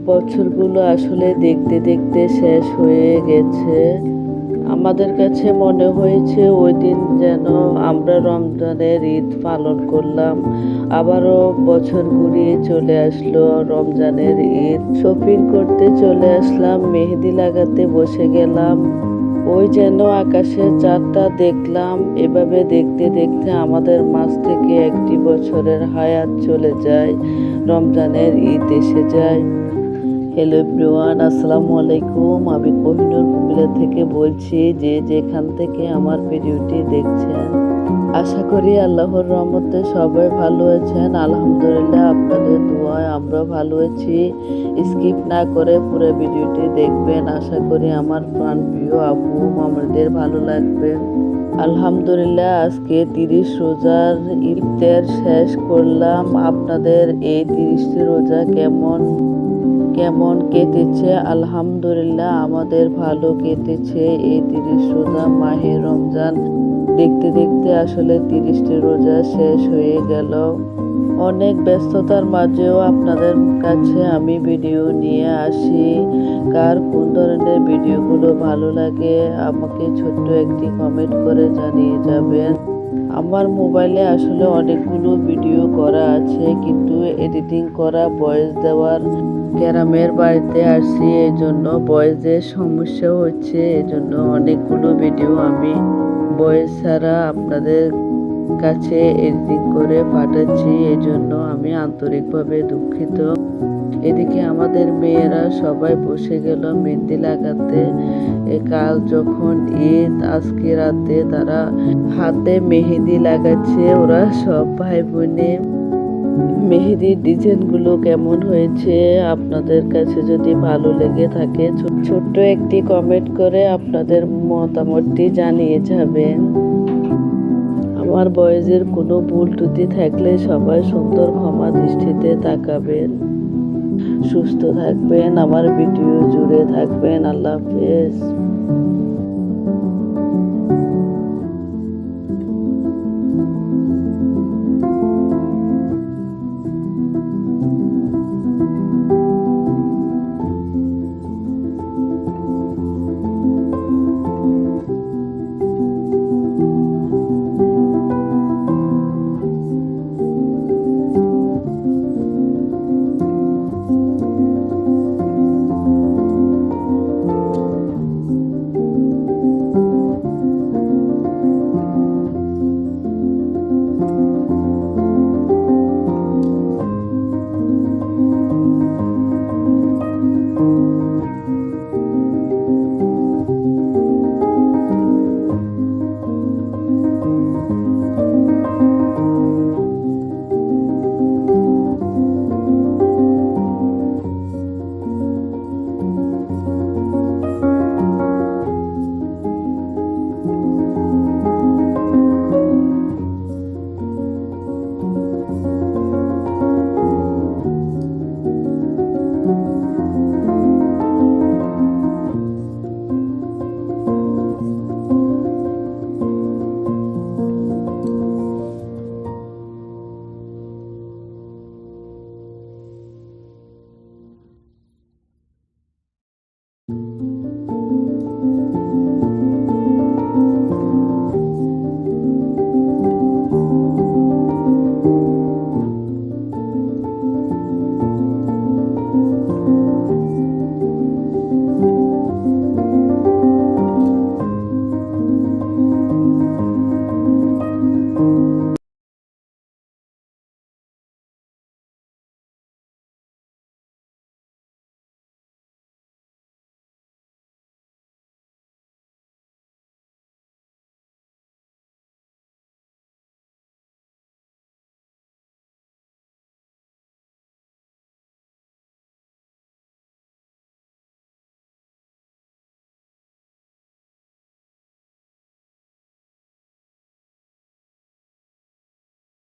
বছরগুলো আসলে দেখতে দেখতে শেষ হয়ে গেছে। আমাদের কাছে মনে হয়েছে ওই দিন যেন আমরা রমজানের ঈদ পালন করলাম। আবারও বছর ঘুরিয়ে চলে আসলো রমজানের ঈদ। শপিং করতে চলে আসলাম, মেহেদি লাগাতে বসে গেলাম। ওই যেন আকাশের চাঁদটা দেখলাম। এভাবে দেখতে দেখতে আমাদের মাঝ থেকে একটি বছরের হায়াত চলে যায়, রমজানের ঈদ এসে যায়। হ্যালো এভরিওয়ান, আসসালামু আলাইকুম। আমি কোহিনুর কুমিল্লা থেকে বলছি। যে যেখান থেকে আমার ভিডিওটি দেখছেন, আশা করি আল্লাহর রহমতে সবাই ভালো আছেন। আলহামদুলিল্লাহ, আপনাদের দোয়ায় আমরা ভালো আছি। স্কিপ না করে পুরো ভিডিওটি দেখবেন। আশা করি আমার প্রাণপ্রিয় আপু আমাদের ভালো লাগবে। আলহামদুলিল্লাহ, আজকে 30 রোজার ইফতার শেষ করলাম। আপনাদের এই 30টি রোজা কেমন কেটেছে? আলহামদুলিল্লাহ, আমাদের ভালো কেটেছে এই 30 রোজা মাহে রমজান। দেখতে দেখতে আসলে 30টি রোজা শেষ হয়ে গেল। অনেক ব্যস্ততার মাঝেও আপনাদের কাছে আমি ভিডিও নিয়ে আসি। কার কোন ধরনের ভিডিওগুলো ভালো লাগে আমাকে ছোট্ট একটি কমেন্ট করে জানিয়ে যাবেন। আমার মোবাইলে আসলে অনেকগুলো ভিডিও করা আছে, কিন্তু এডিটিং করা, ভয়েস দেওয়ার গ্রামের বাড়িতে আসছি, এই জন্য ভয়েসের সমস্যা হচ্ছে। এজন্য অনেকগুলো ভিডিও আমি ভয়েস ছাড়া আপনাদের কাছে এডিটিং করে পাঠাচ্ছি। এজন্য আমি আন্তরিকভাবে দুঃখিত। এদিকে আমাদের মেয়েরা সবাই বসে গেল মেহেদি লাগাতে। কাল যখন ঈদ, আজকে রাতে তারা হাতে মেহেদি লাগাচ্ছে। ওরা সব ভাই বোনে। মেহেদির ডিজাইনগুলো কেমন হয়েছে? আপনাদের কাছে যদি ভালো লেগে থাকে ছোট্ট একটি কমেন্ট করে আপনাদের মতামতটি জানিয়ে যাবেন। আমার ভয়েসের কোনো ভুল ত্রুটি থাকলে সবাই সুন্দর ক্ষমা দৃষ্টিতে তাকাবেন। সুস্থ থাকবেন, আমার ভিডিও জুড়ে থাকবেন। আল্লাহ হাফেজ।